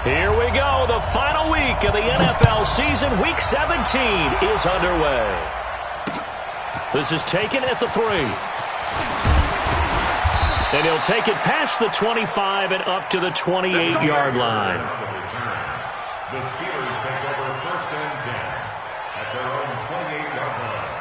Here we go. The final week of the NFL season. Week 17 is underway. This is taken at the 3. And he'll take it past the 25 and up to the 28-yard line. The Steelers take over 1st and 10 at their own 28-yard line.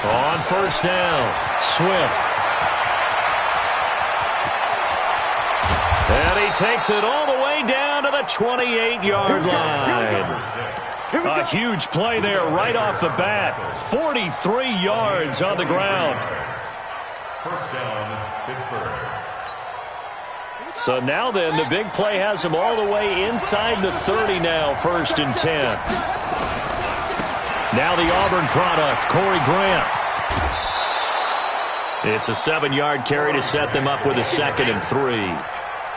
On first down, Swift. And he takes it all the way down to the 28-yard line. A huge play there right off the bat. 43 yards on the ground. First down, Pittsburgh. So now then, the big play has him all the way inside the 30 now, 1st and 10. Now the Auburn product, Corey Grant. It's a 7-yard carry to set them up with a 2nd and 3.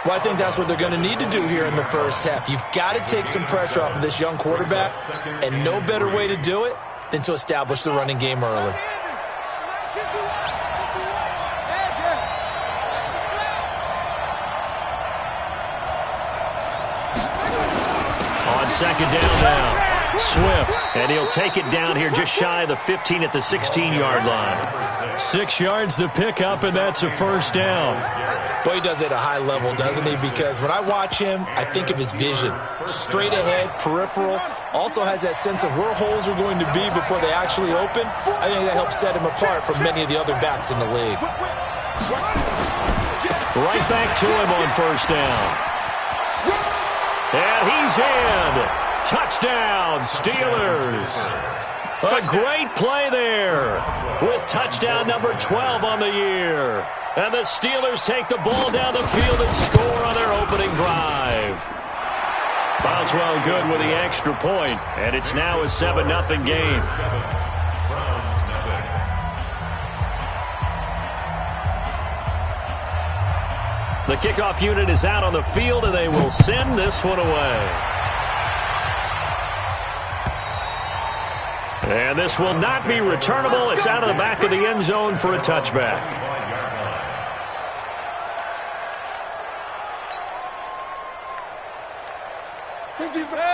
Well, I think that's what they're going to need to do here in the first half. You've got to take some pressure off of this young quarterback, and no better way to do it than to establish the running game early. On 2nd down now. Swift, and he'll take it down here just shy of the 15 at the 16-yard line. 6 yards the pickup, and that's a 1st down. Boy, he does it at a high level, doesn't he? Because when I watch him, I think of his vision. Straight ahead, peripheral, also has that sense of where holes are going to be before they actually open. I think that helps set him apart from many of the other backs in the league. Right back to him on 1st down. And he's in. Touchdown, Steelers. A great play there with touchdown number 12 on the year. And the Steelers take the ball down the field and score on their opening drive. Boswell good with the extra point, and it's now a 7-0 game. The kickoff unit is out on the field, and they will send this one away. And this will not be returnable. It's out of the back of the end zone for a touchback.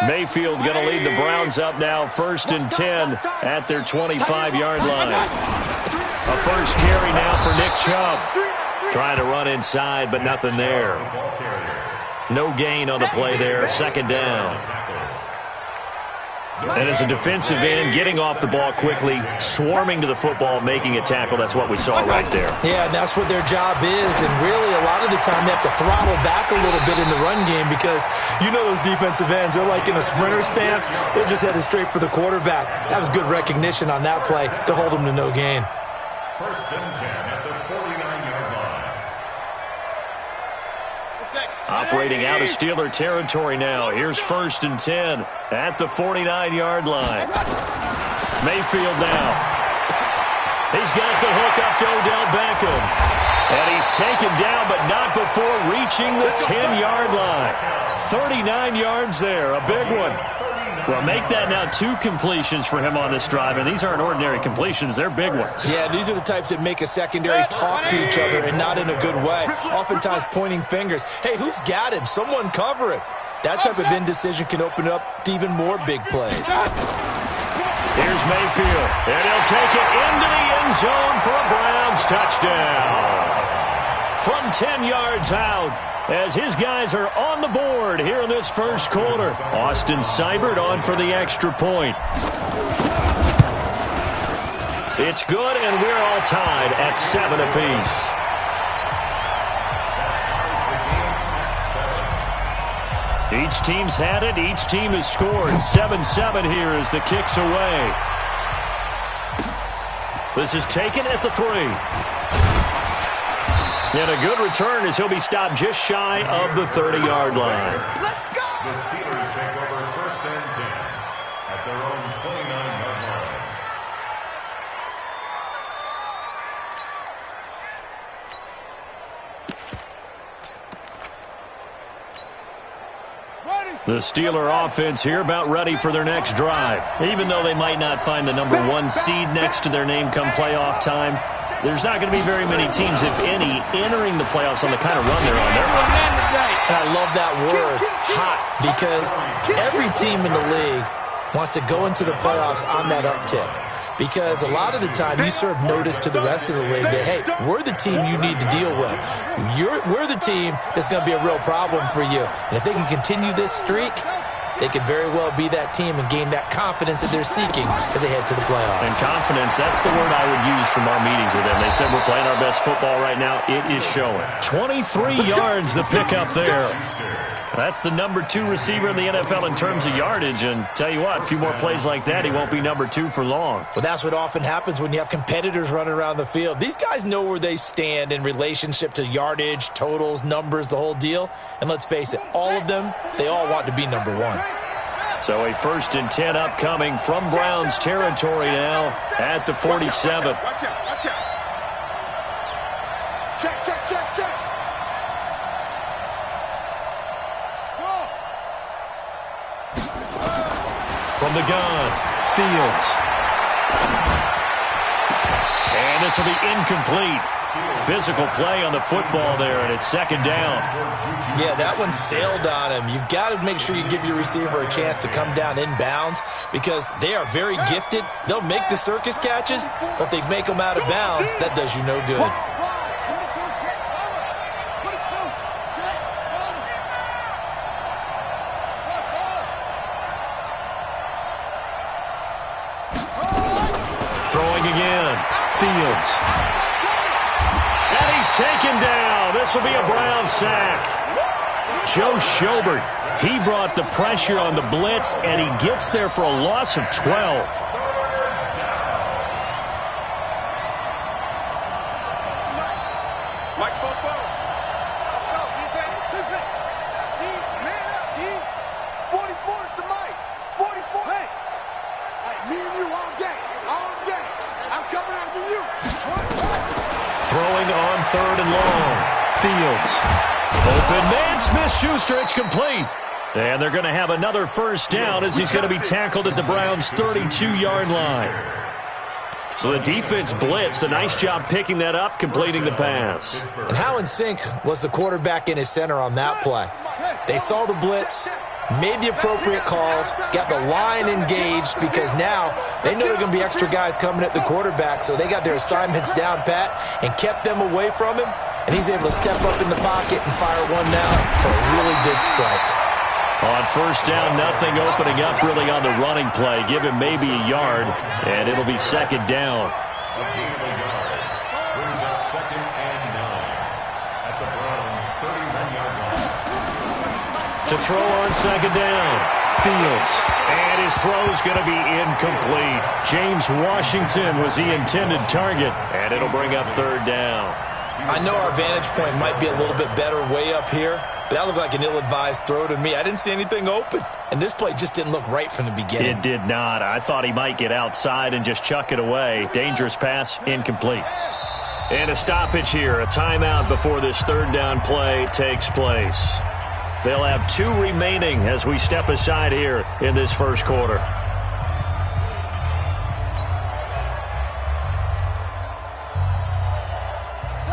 Mayfield going to lead the Browns up now, 1st and 10 at their 25-yard line. A first carry now for Nick Chubb. Trying to run inside, but nothing there. No gain on the play there, 2nd down. And as a defensive end, getting off the ball quickly, swarming to the football, making a tackle. That's what we saw right there. Yeah, and that's what their job is. And really, a lot of the time, they have to throttle back a little bit in the run game because you know those defensive ends, they're like in a sprinter stance. They're just headed straight for the quarterback. That was good recognition on that play to hold them to no gain. 1st and 10 at the 49-yard line. Operating out of Steeler territory now. Here's 1st and 10 at the 49-yard line. Mayfield now. He's got the hook up to Odell Beckham. And he's taken down, but not before reaching the 10-yard line. 39 yards there, a big one. Well, make that now 2 completions for him on this drive, and these aren't ordinary completions. They're big ones. Yeah, these are the types that make a secondary talk to each other and not in a good way. Oftentimes pointing fingers. Hey, who's got him? Someone cover him. That type of indecision can open up to even more big plays. Here's Mayfield, and he'll take it into the end zone for a Browns touchdown. From 10 yards out, as his guys are on the board here in this first quarter. Austin Seibert on for the extra point. It's good, and we're all tied at 7 apiece. Each team's had it. Each team has scored. 7-7 here as the kick's away. This is taken at the 3. And a good return as he'll be stopped just shy of the 30-yard line. The Steelers take over 1st and 10 at The Steeler offense here about ready for their next drive. Even though they might not find the number 1 seed next to their name come playoff time, there's not going to be very many teams, if any, entering the playoffs on the kind of run they're on. And I love that word, hot, because every team in the league wants to go into the playoffs on that uptick. Because a lot of the time you serve notice to the rest of the league that, hey, we're the team you need to deal with. We're the team that's going to be a real problem for you. And if they can continue this streak, they could very well be that team and gain that confidence that they're seeking as they head to the playoffs. And confidence, that's the word I would use from our meetings with them. They said we're playing our best football right now. It is showing. 23 yards the pickup there. That's the number 2 receiver in the NFL in terms of yardage. And tell you what, a few more plays like that, he won't be number 2 for long. Well, that's what often happens when you have competitors running around the field. These guys know where they stand in relationship to yardage, totals, numbers, the whole deal. And let's face it, all of them, they all want to be number 1. So a 1st and 10 upcoming from Browns territory now at the 47. Watch out. Check. From the gun, Fields. And this will be incomplete. Physical play on the football there, and it's 2nd down. Yeah, that one sailed on him. You've got to make sure you give your receiver a chance to come down inbounds because they are very gifted. They'll make the circus catches, but if they make them out of bounds, that does you no good. Throwing again, Fields. And he's taken down. This will be a Brown sack. Joe Schobert, he brought the pressure on the blitz, and he gets there for a loss of 12. Throwing on 3rd and long. Fields. Open man, Smith-Schuster. It's complete. And they're going to have another 1st down as he's going to be tackled at the Browns' 32-yard line. So the defense blitzed. A nice job picking that up, completing the pass. And how in sync was the quarterback in his center on that play? They saw the blitz, made the appropriate calls, got the line engaged because now they know there are going to be extra guys coming at the quarterback, so they got their assignments down pat and kept them away from him, and he's able to step up in the pocket and fire one now for a really good strike. On 1st down, nothing opening up really on the running play. Give him maybe a yard, and it'll be 2nd down. Brings up 2nd and 9 at the Browns' 31-yard line. To throw on 2nd down, Fields. And his throw's going to be incomplete. James Washington was the intended target, and it'll bring up 3rd down. I know our vantage point might be a little bit better way up here, but that looked like an ill-advised throw to me. I didn't see anything open, and this play just didn't look right from the beginning. It did not. I thought he might get outside and just chuck it away. Dangerous pass, incomplete. And a stoppage here, a timeout before this 3rd down play takes place. They'll have 2 remaining as we step aside here in this 1st quarter.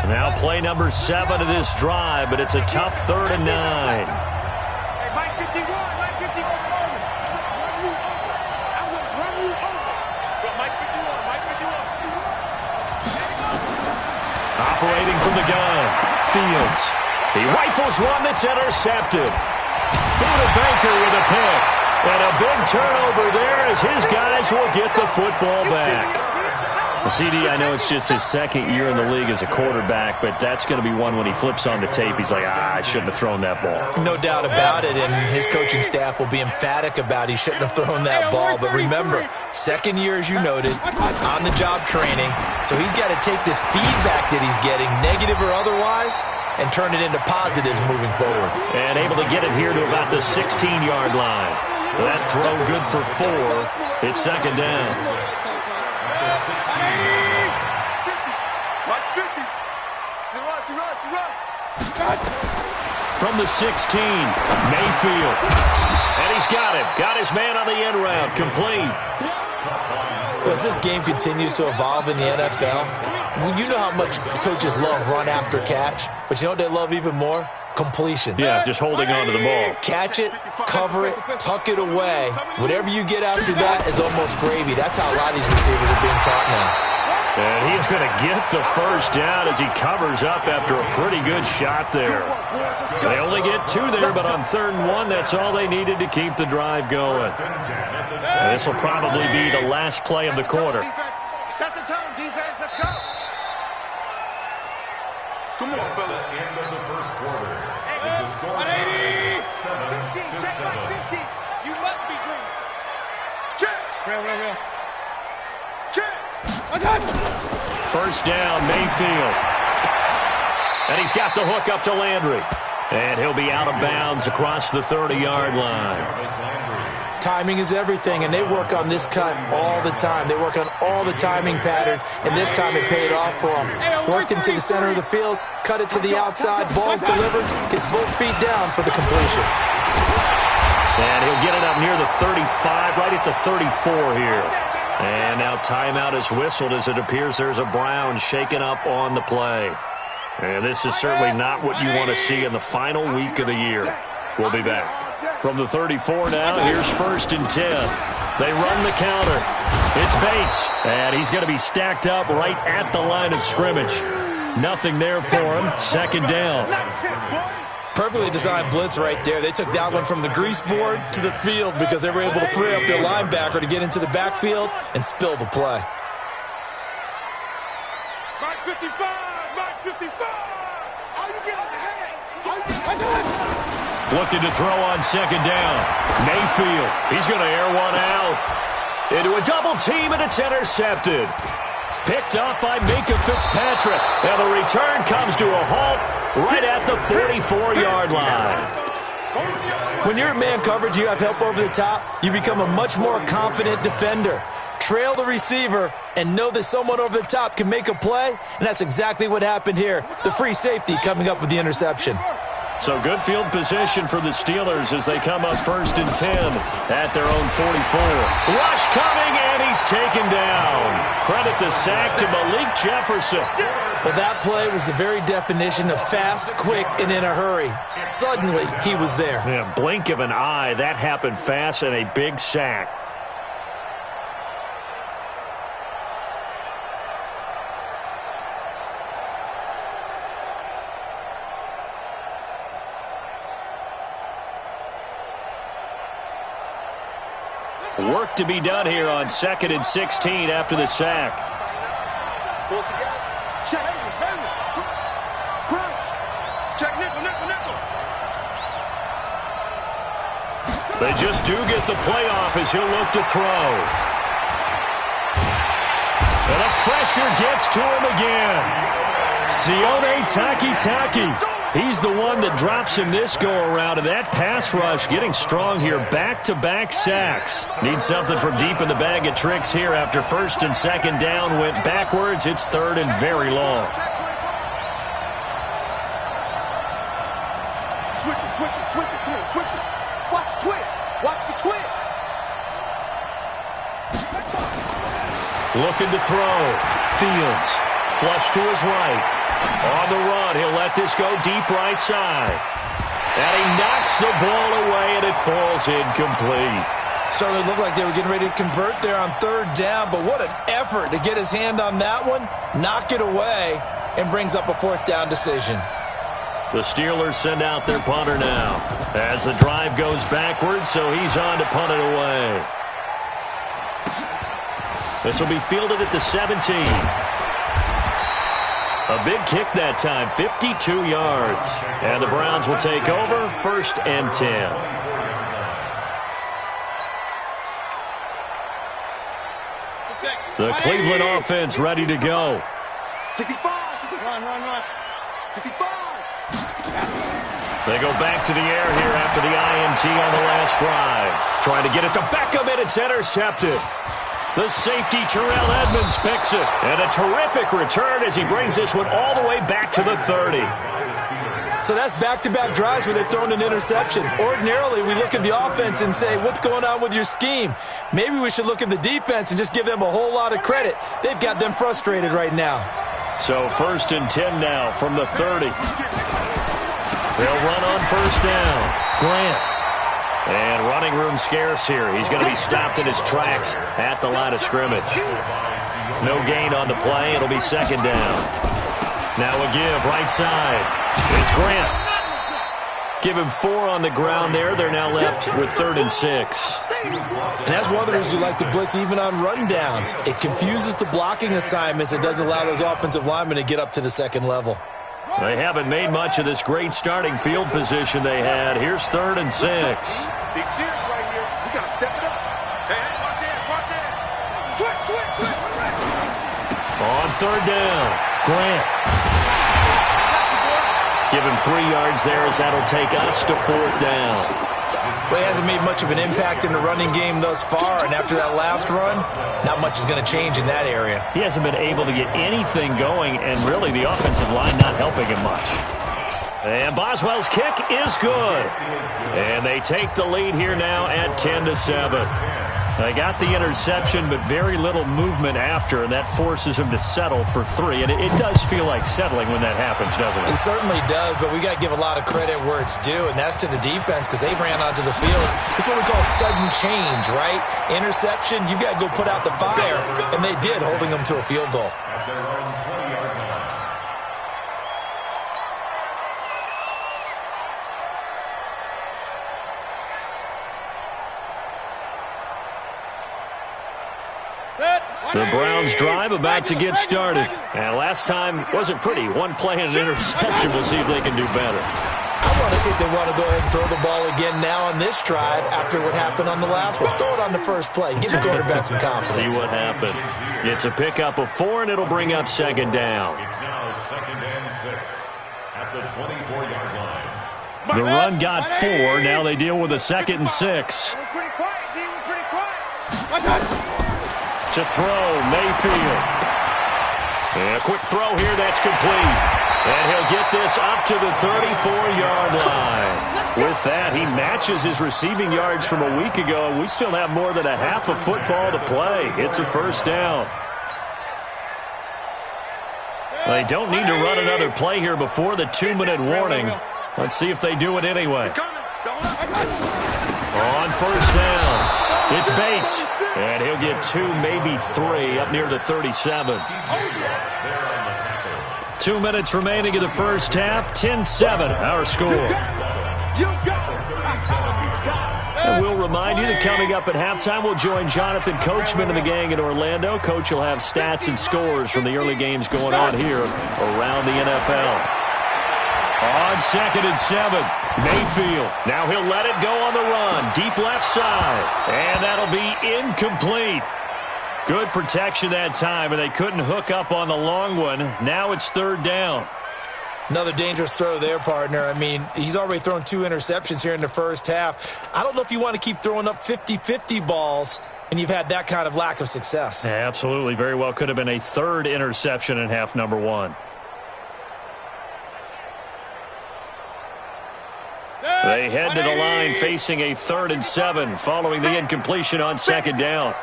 Now play number 7 of this drive, but it's a tough 3rd and 9. Operating from the gun, Fields. He rifles one that's intercepted. Buda Baker with a pick. And a big turnover there as his guys will get the football back. Well, CD, I know it's just his 2nd year in the league as a quarterback, but that's going to be one when he flips on the tape. He's like, I shouldn't have thrown that ball. No doubt about it, and his coaching staff will be emphatic about he shouldn't have thrown that ball. But remember, 2nd year, as you noted, on-the-job training. So he's got to take this feedback that he's getting, negative or otherwise, and turn it into positives moving forward. And able to get it here to about the 16-yard line. That throw good for 4. It's 2nd down. From the 16, Mayfield. And he's got him. Got his man on the end round. Complete. Well, as this game continues to evolve in the NFL, you know how much coaches love run after catch, but you know what they love even more? Completion. Yeah, just holding on to the ball. Catch it, cover it, tuck it away. Whatever you get after that is almost gravy. That's how a lot of these receivers are being taught now. And he's going to get the first down as he covers up after a pretty good shot there. They only get 2 there, but on 3rd and 1, that's all they needed to keep the drive going. And this will probably be the last play of the quarter. Set the tone, defense. Let's go. Come on, fellas. End of the first quarter. With the score tied 7-7. You must be dreaming. Check. Real. Check. First down, Mayfield. And he's got the hook up to Landry. And he'll be out of bounds across the 30-yard line. Timing is everything, and they work on this cut all the time. They work on all the timing patterns, and this time it paid off for them. Worked him to the center of the field, cut it to the outside, ball's delivered, gets both feet down for the completion. And he'll get it up near the 35, right at the 34 here. And now timeout is whistled as it appears there's a Brown shaken up on the play. And this is certainly not what you want to see in the final week of the year. We'll be back. From the 34 now, here's 1st and 10. They run the counter. It's Bates, and he's going to be stacked up right at the line of scrimmage. Nothing there for him. 2nd down. Perfectly designed blitz right there. They took that one from the grease board to the field because they were able to free up their linebacker to get into the backfield and spill the play. Mark 55. Mark 55. Are you getting ahead? Looking to throw on 2nd down. Mayfield, he's going to air one out. Into a double team, and it's intercepted. Picked up by Minka Fitzpatrick. And the return comes to a halt right at the 44-yard line. When you're in man coverage, you have help over the top, you become a much more confident defender. Trail the receiver and know that someone over the top can make a play, and that's exactly what happened here. The free safety coming up with the interception. So good field position for the Steelers as they come up 1st and 10 at their own 44. Rush coming, and he's taken down. Credit the sack to Malik Jefferson. Well, that play was the very definition of fast, quick, and in a hurry. Suddenly, he was there. Yeah, blink of an eye, that happened fast, and a big sack. Work to be done here on 2nd and 16 after the sack. Pull it together. Check. Crunch. Check nickel. They just do get the play off as he'll look to throw. And the pressure gets to him again. Sione Takitaki. He's the one that drops him this go-around, and that pass rush getting strong here. Back-to-back sacks. Need something from deep in the bag of tricks here after 1st and 2nd down. Went backwards. It's 3rd and very long. Switch it. Come on, switch it. Watch the twist. Looking to throw. Fields. Flush to his right. On the run, he'll let this go deep right side. And he knocks the ball away, and it falls incomplete. Certainly looked like they were getting ready to convert there on 3rd down, but what an effort to get his hand on that one, knock it away, and brings up a 4th down decision. The Steelers send out their punter now as the drive goes backwards, so he's on to punt it away. This will be fielded at the 17. A big kick that time, 52 yards. And the Browns will take over, 1st and 10. The Cleveland offense ready to go. 65. Run. 65. They go back to the air here after the INT on the last drive. Trying to get it to Beckham, and it's intercepted. The safety, Terrell Edmonds, picks it. And a terrific return as he brings this one all the way back to the 30. So that's back-to-back drives where they've thrown an interception. Ordinarily, we look at the offense and say, what's going on with your scheme? Maybe we should look at the defense and just give them a whole lot of credit. They've got them frustrated right now. So 1st and 10 now from the 30. They'll run on 1st down. Grant. And running room scarce here. He's going to be stopped in his tracks at the line of scrimmage. No gain on the play. It'll be 2nd down. Now a give right side. It's Grant. Give him 4 on the ground there. They're now left with 3rd and 6. And that's one of the reasons you like to blitz even on rundowns. It confuses the blocking assignments. It doesn't allow those offensive linemen to get up to the second level. They haven't made much of this great starting field position they had. Here's 3rd and 6. Big series right here. We got to step it up. Hey, watch it. Switch. On 3rd down, Grant. Give him 3 yards there as that'll take us to 4th down. Well, he hasn't made much of an impact in the running game thus far, and after that last run, not much is going to change in that area. He hasn't been able to get anything going, and really the offensive line not helping him much. And Boswell's kick is good. And they take the lead here now at 10-7. They got the interception, but very little movement after, and that forces him to settle for 3. And it does feel like settling when that happens, doesn't it? It certainly does, but we got to give a lot of credit where it's due, and that's to the defense because they ran onto the field. This is what we call sudden change, right? Interception, you got to go put out the fire, and they did, holding them to a field goal. The Browns drive about to get started. And last time wasn't pretty. One play and an interception. We'll see if they can do better. I want to see if they want to go ahead and throw the ball again now on this drive after what happened on the last one. Throw it on the first play. Give the quarterback some confidence. See what happens. It's a pickup of 4, and it'll bring up 2nd down. It's now 2nd and 6 at the 24-yard line. The run got 4. Now they deal with a 2nd and 6. Pretty quiet, D. We're pretty quiet. To throw, Mayfield. And a quick throw here, that's complete. And he'll get this up to the 34-yard line. With that, he matches his receiving yards from a week ago, and we still have more than a half a football to play. It's a 1st down. They don't need to run another play here before the 2-minute warning. Let's see if they do it anyway. On 1st down, it's Bates. And he'll get 2, maybe 3, up near the 37. 2 minutes remaining in the first half. 10-7, our score. And we'll remind you that coming up at halftime, we'll join Jonathan Coachman and the gang in Orlando. Coach will have stats and scores from the early games going on here around the NFL. On 2nd and 7, Mayfield. Now he'll let it go on the run. Deep left side. And that'll be incomplete. Good protection that time, and they couldn't hook up on the long one. Now it's 3rd down. Another dangerous throw there, partner. I mean, he's already thrown 2 interceptions here in the first half. I don't know if you want to keep throwing up 50-50 balls, and you've had that kind of lack of success. Absolutely. Very well could have been a 3rd interception in half number 1. They head to the line facing a 3rd and 7 following the incompletion on 2nd down.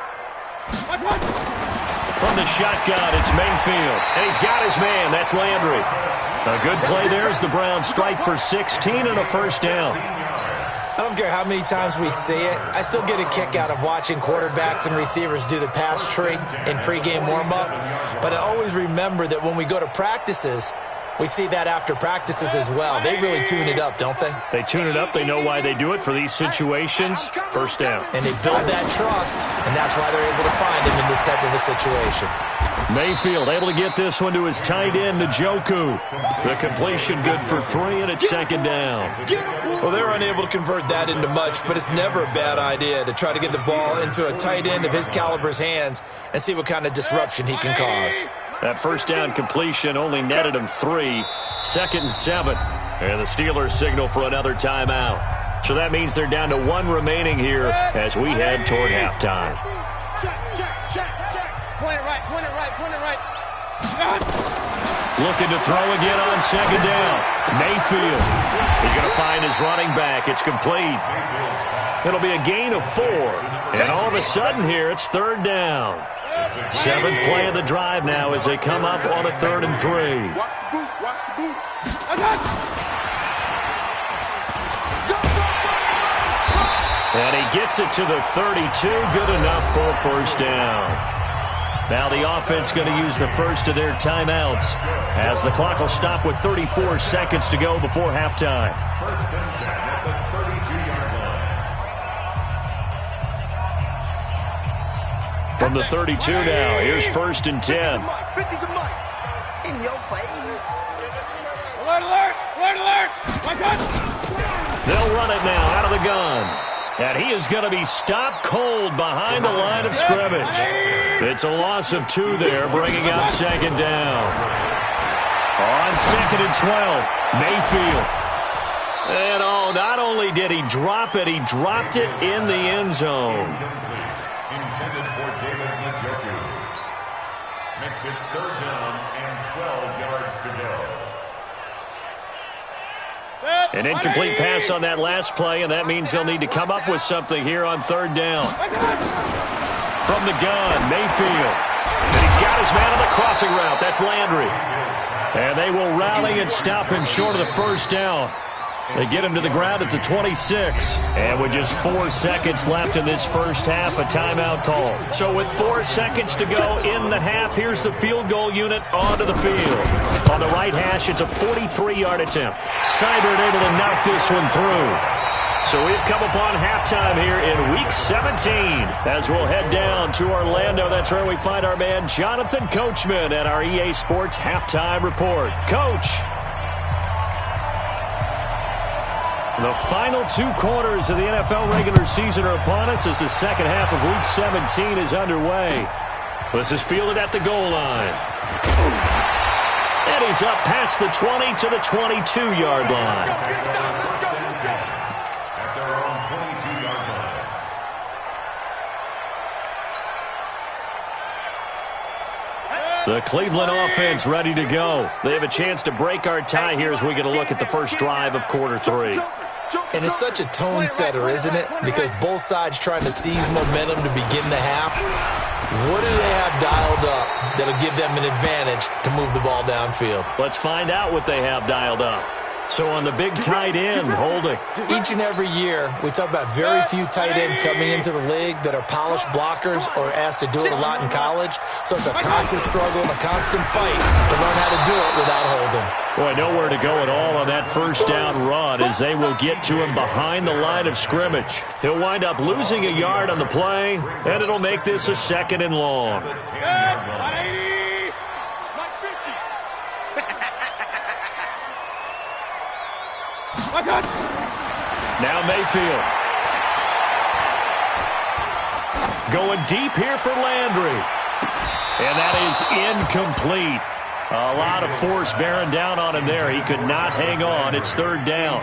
From the shotgun, it's Mayfield. And he's got his man. That's Landry. A good play there as the Browns strike for 16 and a 1st down. I don't care how many times we see it. I still get a kick out of watching quarterbacks and receivers do the pass tree in pregame warm-up. But I always remember that when we go to practices, we see that after practices as well. They really tune it up, don't they? They tune it up. They know why they do it for these situations. 1st down. And they build that trust, and that's why they're able to find him in this type of a situation. Mayfield able to get this one to his tight end, Njoku. The completion good for 3, and it's 2nd down. Well, they're unable to convert that into much, but it's never a bad idea to try to get the ball into a tight end of his caliber's hands and see what kind of disruption he can cause. That 1st down completion only netted him 3. 2nd and 7. And the Steelers signal for another timeout. So that means they're down to 1 remaining here as we head toward halftime. Check. Point it right. Looking to throw again on second down. Mayfield. He's going to find his running back. It's complete. It'll be a gain of 4. And all of a sudden here, it's third down. 7th play of the drive now as they come up on a 3rd and 3. Watch the boot. Watch the boot. And he gets it to the 32. Good enough for a first down. Now the offense going to use the first of their timeouts as the clock will stop with 34 seconds to go before halftime. First and 10 at the 32-yard line. From the 32 now, here's 1st and 10. In your face. Alert, alert, alert, alert. My God. They'll run it now out of the gun. And he is going to be stopped cold behind the line of scrimmage. It's a loss of 2 there, bringing up second down. On 2nd and 12, Mayfield. And oh, not only did he drop it, he dropped it in the end zone. Intended for David Njoku. Makes it 3rd down and 12 yards to go. An incomplete pass on that last play, and that means they'll need to come up with something here on 3rd down. From the gun, Mayfield. And he's got his man on the crossing route. That's Landry. And they will rally and stop him short of the first down. They get him to the ground at the 26. And with just 4 seconds left in this first half, a timeout call. So with 4 seconds to go in the half, here's the field goal unit onto the field. On the right hash, it's a 43-yard attempt. Seibert able to knock this one through. So we've come upon halftime here in Week 17 as we'll head down to Orlando. That's where we find our man Jonathan Coachman at our EA Sports Halftime Report. Coach. The final 2 quarters of the NFL regular season are upon us as the second half of Week 17 is underway. This is fielded at the goal line. And he's up past the 20 to the 22-yard line. At their own 22-yard line. The Cleveland offense ready to go. They have a chance to break our tie here as we get a look at the first drive of quarter 3. And it's such a tone setter, isn't it? Because both sides trying to seize momentum to begin the half. What do they have dialed up that'll give them an advantage to move the ball downfield? Let's find out what they have dialed up. So on the big tight end, holding. Each and every year, we talk about very few tight ends coming into the league that are polished blockers or asked to do it a lot in college. So it's a constant struggle and a constant fight to learn how to do it without holding. Boy, nowhere to go at all on that first down run as they will get to him behind the line of scrimmage. He'll wind up losing a yard on the play, and it'll make this a 2nd and long. Now Mayfield. Going deep here for Landry. And that is incomplete. A lot of force bearing down on him there. He could not hang on. It's 3rd down.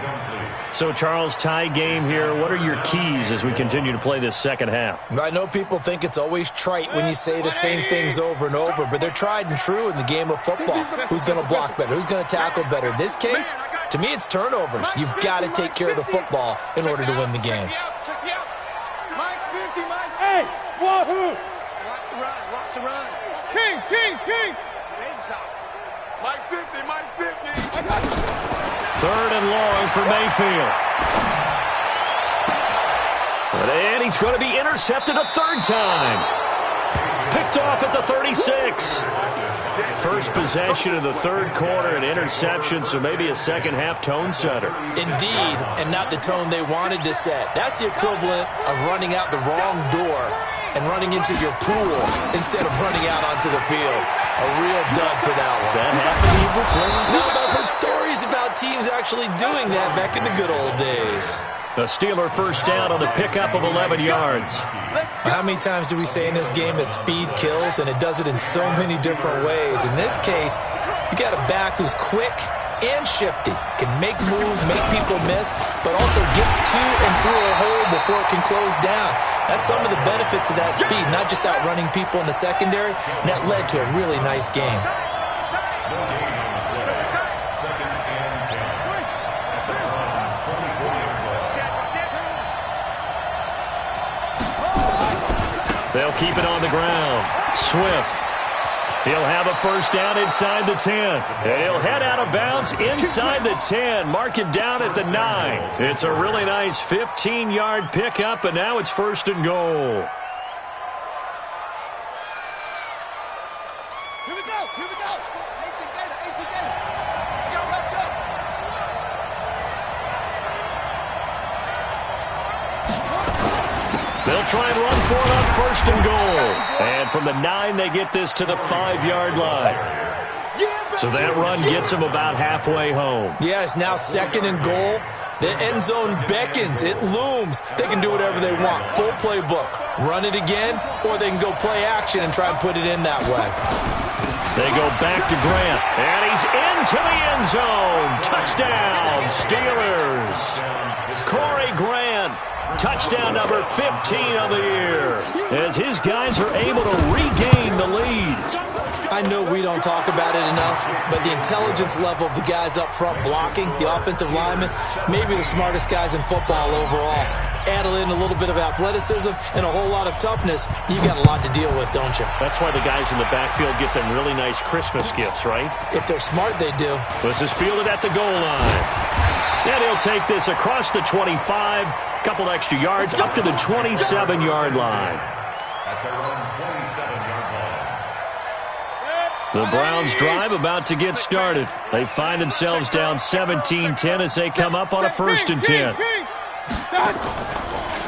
So, Charles, tie game here. What are your keys as we continue to play this second half? I know people think it's always trite when you say the same things over and over, but they're tried and true in the game of football. Who's going to block better? Who's going to tackle better? In this case, to me, it's turnovers. You've got to take care of the football in order to win the game. Mike's 50, Mike's 50. Hey, wahoo! Watch the run. Kings, Kings, Kings. Mike 50, Mike 50. 3rd and long for Mayfield. And he's going to be intercepted a 3rd time. Picked off at the 36. First possession of the 3rd quarter, an interception, so maybe a second half tone setter. Indeed, and not the tone they wanted to set. That's the equivalent of running out the wrong door and running into your pool instead of running out onto the field. A real dud for that one. Does that happen to you before? No, but I've heard stories about teams actually doing that back in the good old days. The Steeler first down on the pickup of 11 yards. How many times do we say in this game that speed kills, and it does it in so many different ways? In this case, you got a back who's quick and shifty, can make moves, make people miss, but also gets to and through a hole before it can close down. That's some of the benefits of that speed, not just outrunning people in the secondary, and that led to a really nice game. No gain on the play. Second and 10. At the Browns' 24-yard line. They'll keep it on the ground. Swift. He'll have a first down inside the 10. And he'll head out of bounds inside the 10. Mark it down at the 9. It's a really nice 15-yard pickup, and now it's first and goal. Here we go. 18 Gator. Yo, let's go. They'll try and run for it on first and goal. And from the 9, they get this to the 5-yard line. So that run gets them about halfway home. Yeah, it's now second and goal. The end zone beckons. It looms. They can do whatever they want. Full playbook. Run it again, or they can go play action and try and put it in that way. They go back to Grant, and he's into the end zone. Touchdown, Steelers. Corey Grant, touchdown number 15 on the year, as his guys are able to regain the lead. I know we don't talk about it enough, but the intelligence level of the guys up front blocking, the offensive linemen, maybe the smartest guys in football overall. Add in a little bit of athleticism and a whole lot of toughness, you got a lot to deal with, don't you? That's why the guys in the backfield get them really nice Christmas gifts, right? If they're smart, they do. This is fielded at the goal line. And he'll take this across the 25, couple extra yards, up to the 27-yard line. At their own 27-yard line. The Browns drive about to get started. They find themselves down 17-10 as they come up on a first and 10.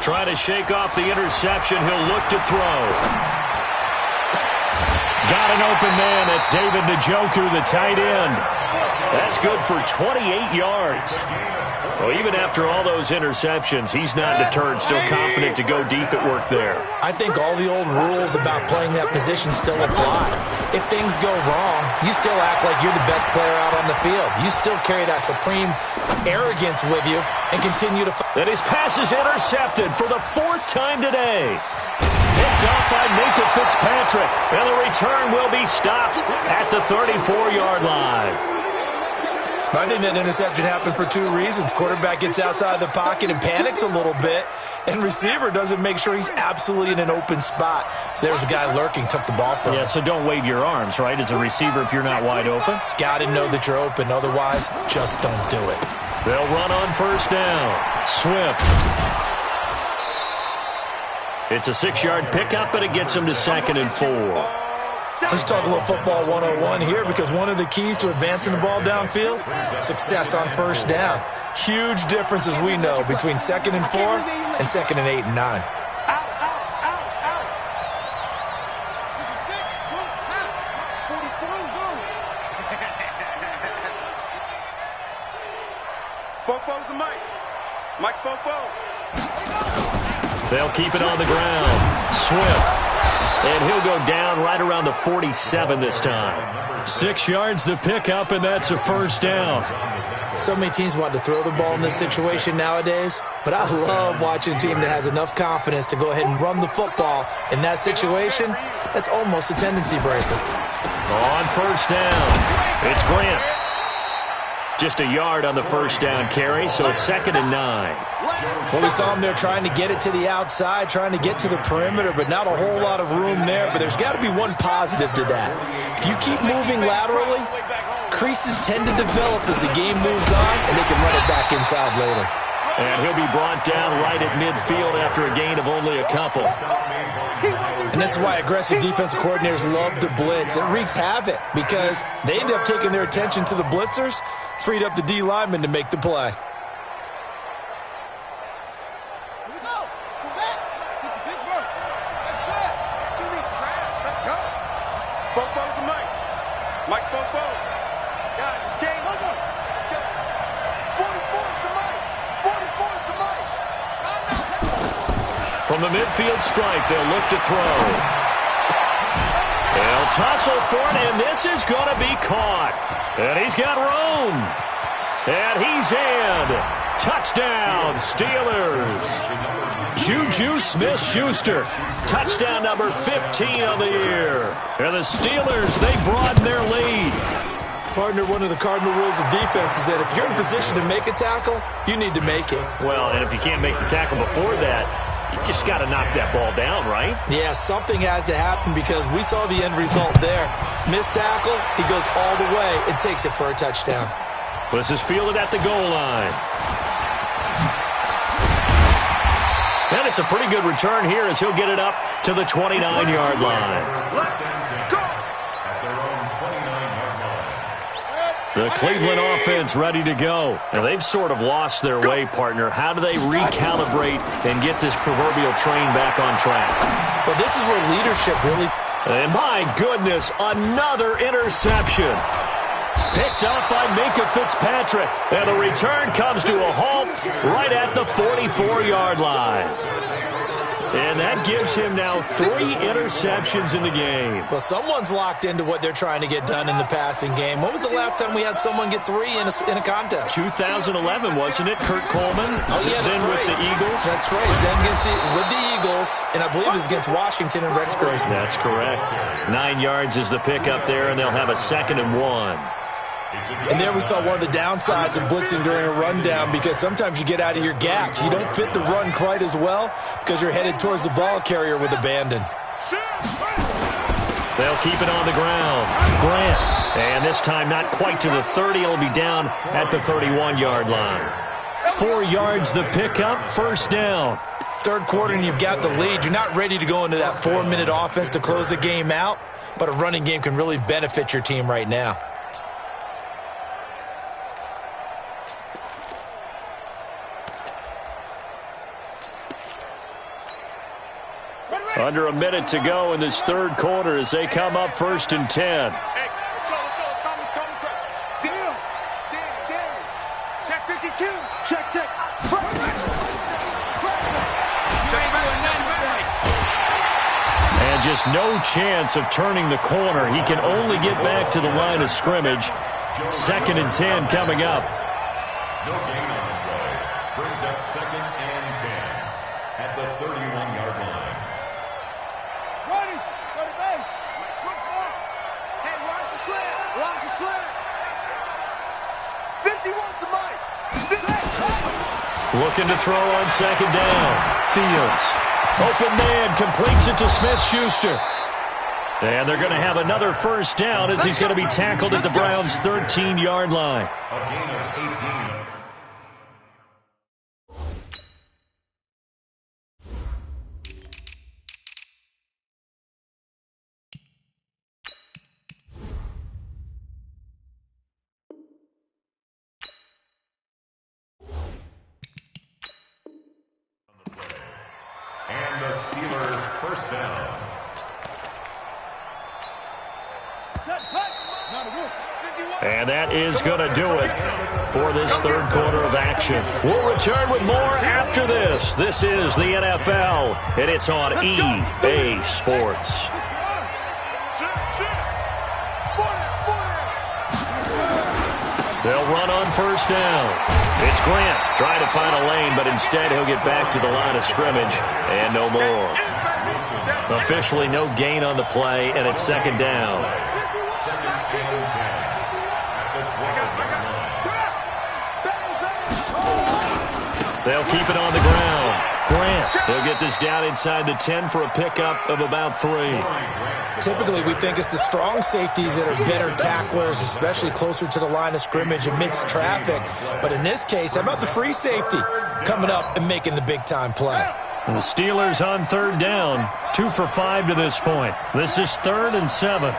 Try to shake off the interception. He'll look to throw. Got an open man. That's David Njoku, the tight end. That's good for 28 yards. Well, even after all those interceptions, he's not deterred, still confident to go deep at work there. I think all the old rules about playing that position still apply. If things go wrong, you still act like you're the best player out on the field. You still carry that supreme arrogance with you and continue to fight. And his pass is intercepted for the 4th time today. Picked off by Minkah Fitzpatrick, and the return will be stopped at the 34-yard line. I think that interception happened for 2 reasons. Quarterback gets outside the pocket and panics a little bit, and receiver doesn't make sure he's absolutely in an open spot. So there's a guy lurking, took the ball from him. Yeah, so don't wave your arms, right, as a receiver if you're not wide open? Got to know that you're open. Otherwise, just don't do it. They'll run on first down. Swift. It's a 6-yard pickup, and it gets him to 2nd and 4. Let's talk a little football 101 here, because one of the keys to advancing the ball downfield, success on first down. Huge difference, as we know, between 2nd and 4 and 2nd and 8 and 9. Fofo's the Mike. Mike's Fofo. They'll keep it on the ground. Swift. And he'll go down right around the 47 this time. 6 yards the pickup, and that's a first down. So many teams want to throw the ball in this situation nowadays, but I love watching a team that has enough confidence to go ahead and run the football in that situation. That's almost a tendency breaker. On first down, it's Grant. Just a yard on the first down carry, so it's 2nd and 9. Well, we saw him there trying to get it to the outside, trying to get to the perimeter, but not a whole lot of room there. But there's got to be one positive to that. If you keep moving laterally, creases tend to develop as the game moves on, and they can run it back inside later. And he'll be brought down right at midfield after a gain of only a couple. And this is why aggressive defensive coordinators love to blitz. It wreaks havoc because they end up taking their attention to the blitzers, freed up the D lineman to make the play. Mike's Fofo. Guys, it's game. Let's go. 44's the Mike. 44's the Mike. From the midfield stripe, they'll look to throw. They'll tussle for it, and this is going to be caught. And he's got room. And he's in. Touchdown, Steelers. Juju Smith-Schuster. Touchdown number 15 of the year. And the Steelers, they broaden their lead. Partner, one of the cardinal rules of defense is that if you're in a position to make a tackle, you need to make it. Well, and if you can't make the tackle before that, you just got to knock that ball down, right? Yeah, something has to happen because we saw the end result there. Missed tackle, he goes all the way and takes it for a touchdown. This is fielded at the goal line. And it's a pretty good return here as he'll get it up to the 29-yard line. The Cleveland offense ready to go. Now, they've sort of lost their way, partner. How do they recalibrate and get this proverbial train back on track? Well, this is where leadership really... And my goodness, another interception. Picked up by Minka Fitzpatrick. And the return comes to a halt right at the 44-yard line. And that gives him now 3 interceptions in the game. Well, someone's locked into what they're trying to get done in the passing game. When was the last time we had someone get 3 in a contest? 2011, wasn't it? Kurt Coleman? Oh, yeah, that's then right. with the Eagles? That's right. Then with the Eagles, and I believe it was against Washington and Rex Grossman. That's correct. 9 yards is the pickup there, and they'll have a 2nd and 1. And there we saw one of the downsides of blitzing during a rundown because sometimes you get out of your gaps. You don't fit the run quite as well because you're headed towards the ball carrier with abandon. They'll keep it on the ground. Grant. And this time not quite to the 30. It'll be down at the 31-yard line. 4 yards the pickup. First down. Third quarter and you've got the lead. You're not ready to go into that 4-minute offense to close the game out, but a running game can really benefit your team right now. Under a minute to go in this third quarter as they come up 1st and 10. Hey, let's go. Deal. Check 52. Check. And just no chance of turning the corner. He can only get back to the line of scrimmage. 2nd and 10 coming up. No gain on the play. Brings up 2nd and 10 at the 31-yard line. Ready. Go to base. Switch ball. Hey, watch the slant. Watch the slant. 51 to Mike. Looking to throw on 2nd down. Fields. Open man. Completes it to Smith-Schuster. And they're going to have another first down as he's going to be tackled at the Browns' 13-yard line. A gain of 18. And the Steelers first down. And that is going to do it for this third quarter of action. We'll return with more after this. This is the NFL, and it's on EA Sports. They'll run on first down. It's Grant trying to find a lane, but instead he'll get back to the line of scrimmage and no more. Officially no gain on the play, and it's 2nd down. They'll keep it on the ground. Grant, they'll get this down inside the 10 for a pickup of about 3. Typically, we think it's the strong safeties that are better tacklers, especially closer to the line of scrimmage amidst traffic. But in this case, how about the free safety coming up and making the big-time play? And the Steelers on 3rd down, 2 for 5 to this point. This is 3rd and 7.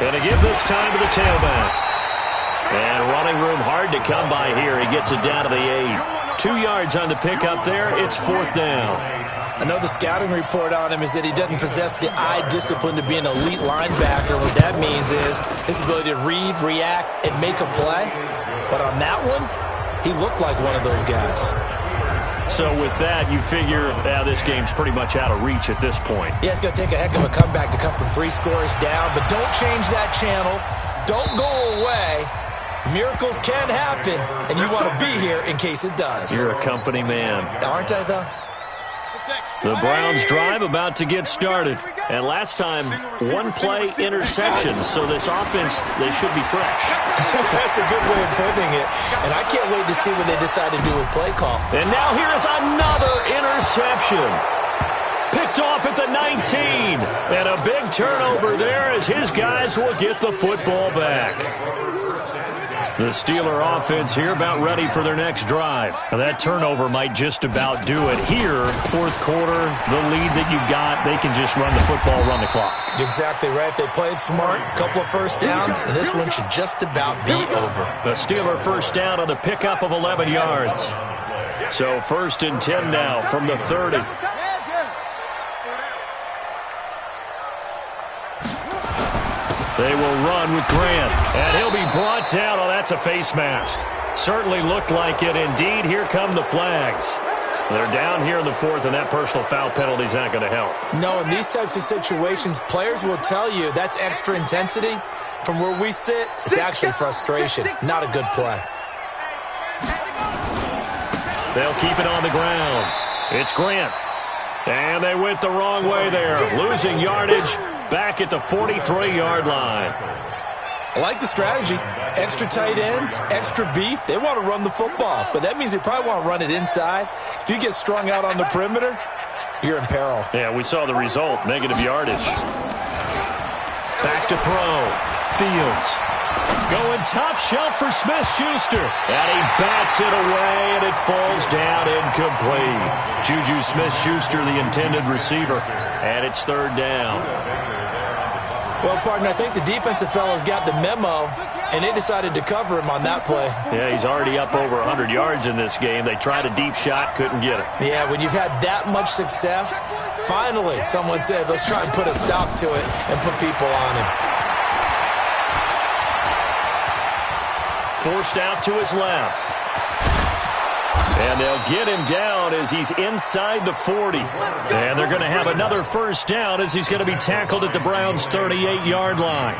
Going to give this time to the tailback. And running room hard to come by here. He gets it down to the 8. 2 yards on the pickup there. It's 4th down. I know the scouting report on him is that he doesn't possess the eye discipline to be an elite linebacker. What that means is his ability to read, react, and make a play. But on that one, he looked like one of those guys. So with that, you figure this game's pretty much out of reach at this point. Yeah, it's going to take a heck of a comeback to come from 3 scores down. But don't change that channel. Don't go away. Miracles can happen, and you want to be here in case it does. You're a company man. Aren't I, though? The Browns drive about to get started. And last time, one play interception. So this offense, they should be fresh. That's a good way of putting it. And I can't wait to see what they decide to do with play call. And now here is another interception. Picked off at the 19. And a big turnover there as his guys will get the football back. The Steeler offense here about ready for their next drive. Now that turnover might just about do it here. Fourth quarter, the lead that you've got, they can just run the football, run the clock. Exactly right. They played smart, a couple of first downs, and this one should just about be over. The Steeler first down on the pickup of 11 yards. So 1st and 10 now from the 30. They will run with Grant, and he'll be brought down. Oh, that's a face mask. Certainly looked like it. Indeed, here come the flags. They're down here in the 4th, and that personal foul penalty is not going to help. No, in these types of situations, players will tell you that's extra intensity. From where we sit, it's actually frustration. Not a good play. They'll keep it on the ground. It's Grant. And they went the wrong way there, losing yardage. Back at the 43-yard line. I like the strategy. Extra tight ends, extra beef. They want to run the football, but that means they probably want to run it inside. If you get strung out on the perimeter, you're in peril. Yeah, we saw the result, negative yardage. Back to throw. Fields. Going top shelf for Smith-Schuster. And he bats it away, and it falls down incomplete. Juju Smith-Schuster, the intended receiver. And it's 3rd down. Well, partner, I think the defensive fellas got the memo, and they decided to cover him on that play. Yeah, he's already up over 100 yards in this game. They tried a deep shot, couldn't get it. Yeah, when you've had that much success, finally someone said, let's try and put a stop to it and put people on him. Forced out to his left. And they'll get him down as he's inside the 40. And they're going to have another first down as he's going to be tackled at the Browns' 38-yard line.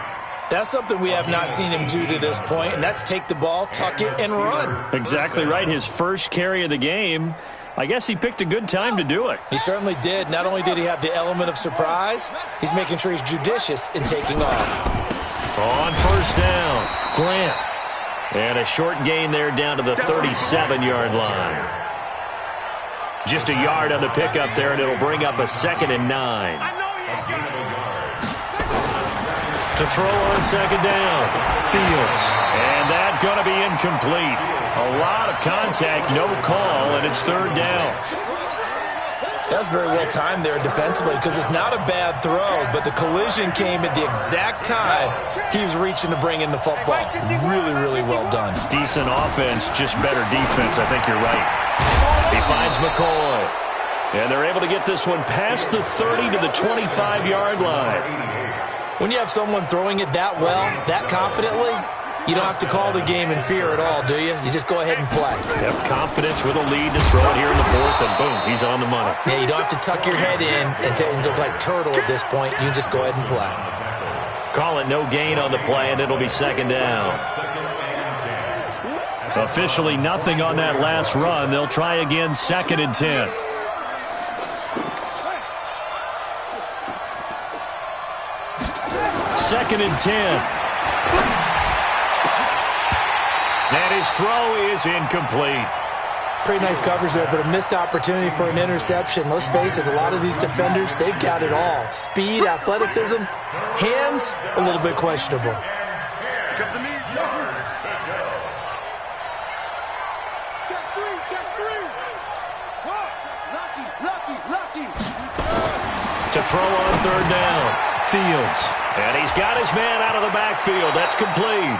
That's something we have not seen him do to this point, and that's take the ball, tuck it, and run. Exactly right. His first carry of the game. I guess he picked a good time to do it. He certainly did. Not only did he have the element of surprise, he's making sure he's judicious in taking off. On first down, Grant. And a short gain there down to the 37-yard line. Just a yard on the pickup there, and it'll bring up a 2nd and 9. To throw on 2nd down, Fields. And that's going to be incomplete. A lot of contact, no call, and it's 3rd down. That's very well timed there defensively because it's not a bad throw, but the collision came at the exact time he was reaching to bring in the football. Really, really well done. Decent offense, just better defense. I think you're right. He finds McCoy. And they're able to get this one past the 30 to the 25-yard line. When you have someone throwing it that well, that confidently, you don't have to call the game in fear at all, do you? You just go ahead and play. Yep, confidence with a lead to throw it here in the 4th, and boom, he's on the money. Yeah, you don't have to tuck your head in and look like turtle at this point. You just go ahead and play. Call it no gain on the play, and it'll be 2nd down. Officially nothing on that last run. They'll try again, 2nd and 10. Second and 10. And his throw is incomplete. Pretty nice coverage there, but a missed opportunity for an interception. Let's face it, a lot of these defenders, they've got it all. Speed, athleticism, hands, a little bit questionable. Check 3. Lucky. To throw on 3rd down, Fields. And he's got his man out of the backfield. That's complete.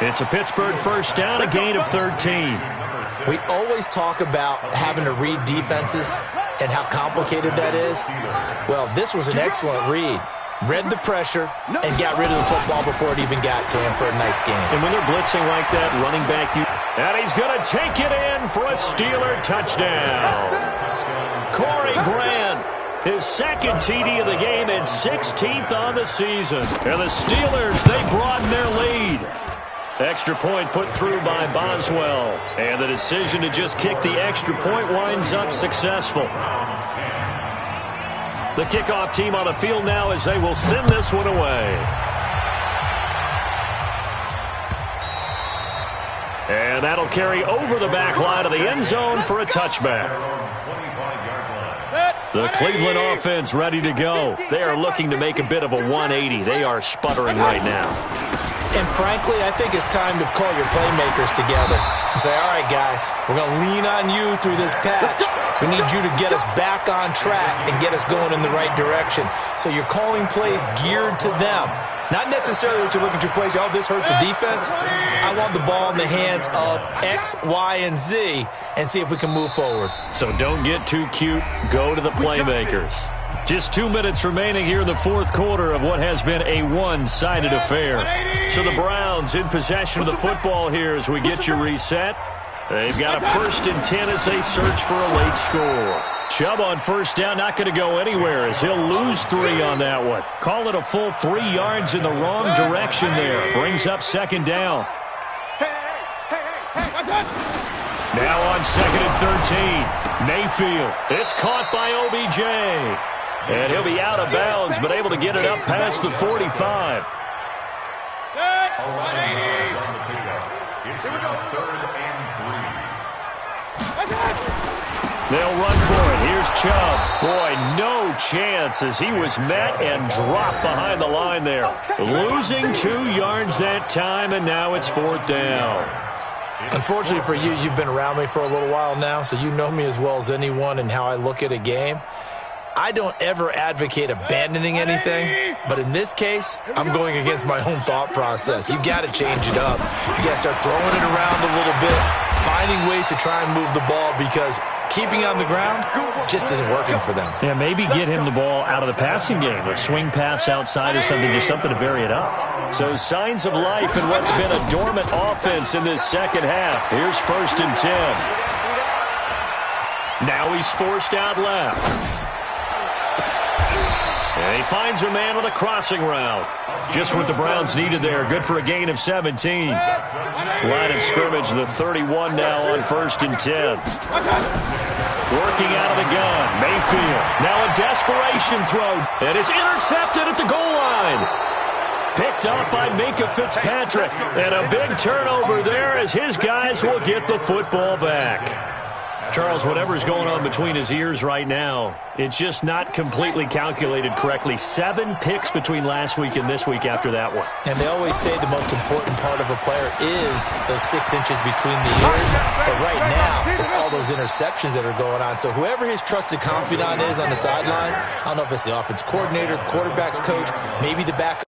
It's a Pittsburgh first down, a gain of 13. We always talk about having to read defenses and how complicated that is. Well, this was an excellent read. Read the pressure and got rid of the football before it even got to him for a nice game. And when they're blitzing like that, running back, and he's going to take it in for a Steeler touchdown. Corey Grant, his 2nd TD of the game and 16th on the season. And the Steelers, they broaden their lead. Extra point put through by Boswell. And the decision to just kick the extra point winds up successful. The kickoff team on the field now as they will send this one away. And that'll carry over the back line of the end zone for a touchback. The Cleveland offense ready to go. They are looking to make a bit of a 180. They are sputtering right now. And frankly, I think it's time to call your playmakers together and say, all right, guys, we're going to lean on you through this patch. We need you to get us back on track and get us going in the right direction. So you're calling plays geared to them. Not necessarily that you look at your plays, oh, this hurts the defense. I want the ball in the hands of X, Y, and Z and see if we can move forward. So don't get too cute. Go to the playmakers. Just 2 minutes remaining here in the fourth quarter of what has been a one-sided affair. So the Browns in possession of the football here as we get you reset. They've got a 1st and 10 as they search for a late score. Chubb on first down, not going to go anywhere as he'll lose 3 on that one. Call it a full 3 yards in the wrong direction there. Brings up 2nd down. Now on 2nd and 13. Mayfield. It's caught by OBJ. And he'll be out of bounds, but able to get it up past the 45. They'll run for it. Here's Chubb. Boy, no chance as he was met and dropped behind the line there. Losing 2 yards that time, and now it's 4th down. Unfortunately for you, you've been around me for a little while now, so you know me as well as anyone and how I look at a game. I don't ever advocate abandoning anything, but in this case, I'm going against my own thought process. You got to change it up. You got to start throwing it around a little bit, finding ways to try and move the ball because keeping on the ground just isn't working for them. Yeah, maybe get him the ball out of the passing game, a swing pass outside or something, just something to vary it up. So signs of life in what's been a dormant offense in this second half. Here's 1st and 10. Now he's forced out left. And he finds a man with a crossing route. Just what the Browns needed there. Good for a gain of 17. Line of scrimmage, the 31 now on 1st and 10. Working out of the gun. Mayfield. Now a desperation throw. And it's intercepted at the goal line. Picked up by Minka Fitzpatrick. And a big turnover there as his guys will get the football back. Charles, whatever's going on between his ears right now, it's just not completely calculated correctly. 7 picks between last week and this week after that one. And they always say the most important part of a player is those 6 inches between the ears. But right now, it's all those interceptions that are going on. So whoever his trusted confidant is on the sidelines, I don't know if it's the offense coordinator, the quarterback's coach, maybe the backup.